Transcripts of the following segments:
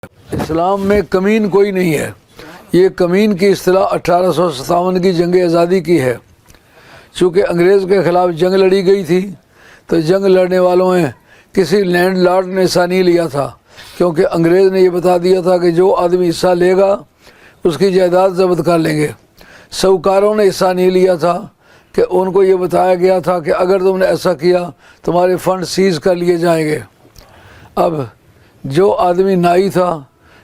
اسلام میں کمین کوئی نہیں ہے. یہ کمین کی اصطلاح 1857 کی جنگ آزادی کی ہے. چونکہ انگریز کے خلاف جنگ لڑی گئی تھی تو جنگ لڑنے والوں میں کسی لینڈ لارڈ نے حصہ نہیں لیا تھا، کیونکہ انگریز نے یہ بتا دیا تھا کہ جو آدمی حصہ لے گا اس کی جائیداد ضبط کر لیں گے. ساہوکاروں نے حصہ نہیں لیا تھا کہ ان کو یہ بتایا گیا تھا کہ اگر تم نے ایسا کیا تمہارے فنڈ سیز کر لیے جائیں گے. اب جو آدمی نائی تھا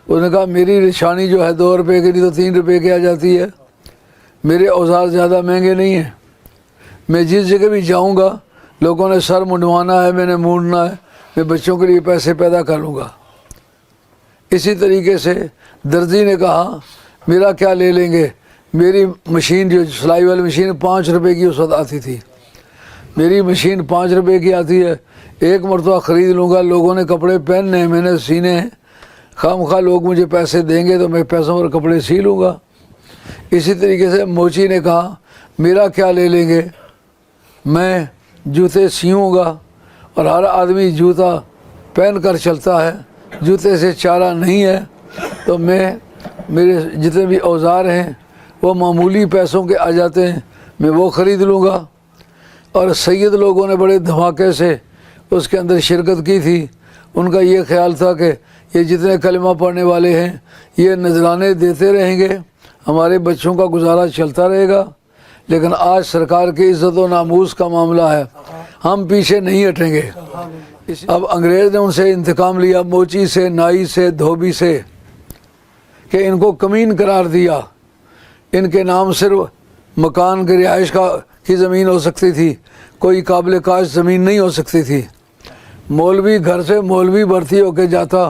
اس نے کہا میری نشانی جو ہے 2 روپے کی نہیں تو 3 روپے کی آ جاتی ہے، میرے اوزار زیادہ مہنگے نہیں ہیں، میں جس جگہ بھی جاؤں گا لوگوں نے سر منڈوانا ہے، میں نے مونڈنا ہے، میں بچوں کے لیے پیسے پیدا کر لوں گا. اسی طریقے سے درزی نے کہا میرا کیا لے لیں گے، میری مشین جو سلائی والی مشین 5 روپے کی اس وقت آتی تھی، میری مشین 5 روپے کی آتی ہے، ایک مرتبہ خرید لوں گا، لوگوں نے کپڑے پہننے ہیں، میں نے سینے ہیں، خام خواہ لوگ مجھے پیسے دیں گے تو میں پیسوں پر کپڑے سی لوں گا. اسی طریقے سے موچی نے کہا میرا کیا لے لیں گے، میں جوتے سیوں گا، اور ہر آدمی جوتا پہن کر چلتا ہے، جوتے سے چارہ نہیں ہے، تو میں میرے جتنے بھی اوزار ہیں وہ معمولی پیسوں کے آ جاتے ہیں، میں وہ خرید لوں گا. اور سید لوگوں نے بڑے دھماکے سے اس کے اندر شرکت کی تھی. ان کا یہ خیال تھا کہ یہ جتنے کلمہ پڑھنے والے ہیں یہ نذرانے دیتے رہیں گے، ہمارے بچوں کا گزارا چلتا رہے گا. لیکن آج سرکار کی عزت و ناموس کا معاملہ ہے، ہم پیچھے نہیں ہٹیں گے. اب انگریز نے ان سے انتقام لیا، موچی سے، نائی سے، دھوبی سے، کہ ان کو کمین قرار دیا. ان کے نام صرف مکان کی رہائش کی زمین ہو سکتی تھی، کوئی قابل کاشت زمین نہیں ہو سکتی تھی. مولوی گھر سے مولوی بھرتی ہو کے جاتا،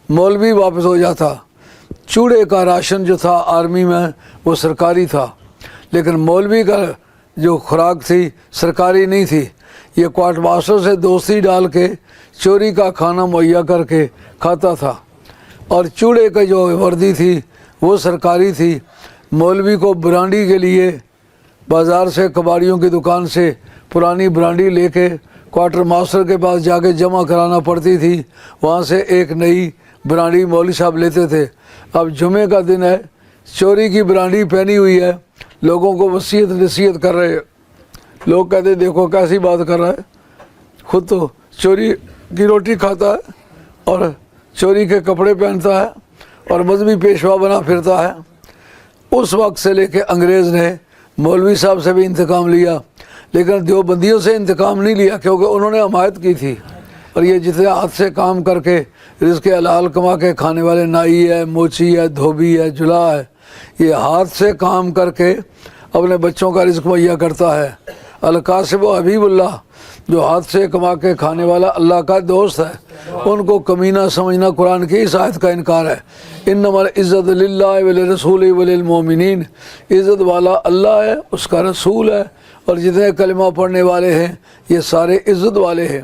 مولوی واپس ہو جاتا. چوڑے کا راشن جو تھا آرمی میں وہ سرکاری تھا، لیکن مولوی کا جو خوراک تھی سرکاری نہیں تھی. یہ کوارٹر ماسٹر سے دوستی ڈال کے چوری کا کھانا مہیا کر کے کھاتا تھا. اور چوڑے کا جو وردی تھی وہ سرکاری تھی. مولوی کو برانڈی کے لیے بازار سے، کباڑیوں کی دکان سے پرانی برانڈی لے کے کوارٹر ماسٹر کے پاس جا کے جمع کرانا پڑتی تھی. وہاں سے ایک نئی برانڈی مولوی صاحب لیتے تھے. اب جمعے کا دن ہے، چوری کی برانڈی پہنی ہوئی ہے، لوگوں کو وصیت نصیحت کر رہے. لوگ کہتے دیکھو کیسی بات کر رہا ہے، خود تو چوری کی روٹی کھاتا ہے اور چوری کے کپڑے پہنتا ہے اور مذہبی پیشوا بنا پھرتا ہے. اس وقت سے لے کے انگریز نے مولوی صاحب سے بھی انتقام لیا، لیکن دیوبندیوں سے انتقام نہیں لیا، کیونکہ انہوں نے حمایت کی تھی. اور یہ جتنے ہاتھ سے کام کر کے رزق حلال کما کے کھانے والے، نائی ہے، موچی ہے، دھوبی ہے، جلا ہے، یہ ہاتھ سے کام کر کے اپنے بچوں کا رزق مہیا کرتا ہے. القاسب و حبیب اللہ جو ہاتھ سے کما کے کھانے والا اللہ کا دوست ہے، ان کو کمینہ سمجھنا قرآن کی اس آیت کا انکار ہے. انما العزت للہ ولرسولہ وللمؤمنین، عزت والا اللہ ہے، اس کا رسول ہے، اور جتنے کلمہ پڑھنے والے ہیں یہ سارے عزت والے ہیں.